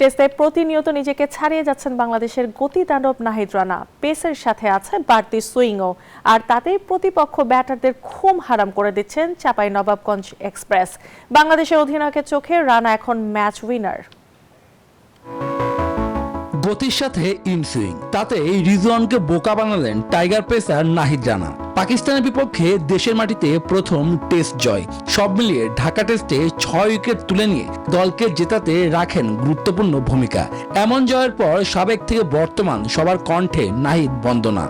টেস্টে প্রতিনিয়ত নিজেকে ছাড়িয়ে যাচ্ছেন বাংলাদেশের গতিতাণ্ডব নাহিদ রানা। পেসের সাথে আছে বাড়তি সুইংও, আর তাতেই প্রতিপক্ষ ব্যাটারদের ঘুম হারাম করে দিচ্ছেন চাঁপাইনবাবগঞ্জ এক্সপ্রেস। বাংলাদেশের অধিনায়কের চোখে রানা এখন ম্যাচ উইনার। গতির সাথে ইনসুইং, তাতে রিজওয়ানকে বোকা বানালেন টাইগার পেসার নাহিদ রানা। পাকিস্তানের বিপক্ষে দেশের মাটিতে প্রথম টেস্ট জয়, সব মিলিয়ে ঢাকা টেস্টে 6 উইকেট তুলে নিয়ে দলকে জেতাতে রাখেন গুরুত্বপূর্ণ ভূমিকা। এমন জয়ের পর সাবেক থেকে বর্তমান সবার কণ্ঠে নাহিদ বন্দনা।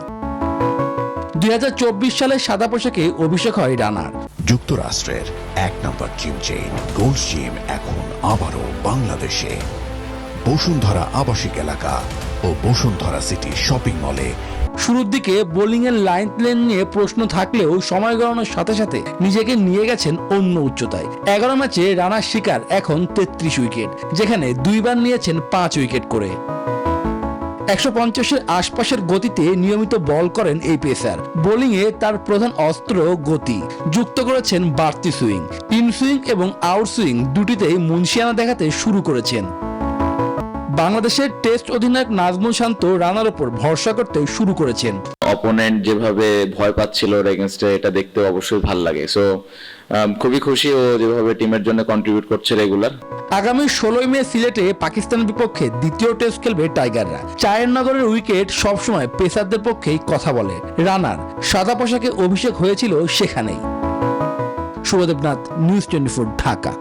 2024 সালে সাদা পোশাকে অভিষেক হয় রানার। যুক্তরাষ্ট্রের 1 নম্বর জিম চেইন গোল্ড জিম এখন আবারও বাংলাদেশে। বসুন্ধরা আবাসিক এলাকা ও বসুন্ধরা সিটি শপিং মলে। শুরুর দিকে বোলিং এর লাইন প্লেন নিয়ে প্রশ্ন থাকলেও সময় গড়ানোর সাথে সাথে নিজেকে নিয়ে গেছেন অন্য উচ্চতায়। 11 ম্যাচে রানার শিকার এখন 33 উইকেট, যেখানে 2 বার নিয়েছেন 5 উইকেট করে। 150-এর আশপাশের গতিতে নিয়মিত বল করেন এই পেসার। বোলিংয়ে তার প্রধান অস্ত্র গতি, যুক্ত করেছেন বাড়তি সুইং। ইন সুইং এবং আউট সুইং দুটিতেই মুন্সিয়ানা দেখাতে শুরু করেছেন। বাংলাদেশের টেস্ট অধিনায়ক নাজমুল শান্ত রানার উপর ভরসা করতে শুরু করেছেন। অপোনেন্ট যেভাবে ভয় পাচ্ছিল ওর এগেইনস্টে, এটা দেখতে অবশ্যই ভালো লাগে। সো খুবই খুশি ও যেভাবে টিমের জন্য কন্ট্রিবিউট করছে রেগুলার। আগামী 16 মে সিলেটে পাকিস্তানের বিপক্ষে দ্বিতীয় টেস্ট খেলবে টাইগাররা। চায়েরনগরের উইকেট সবসময় পেসারদের পক্ষেই কথা বলে। রানার সাদা পোশাকে অভিষেক হয়েছিল সেখানেই। শুভদেবনাথ, নিউজ 24, ঢাকা।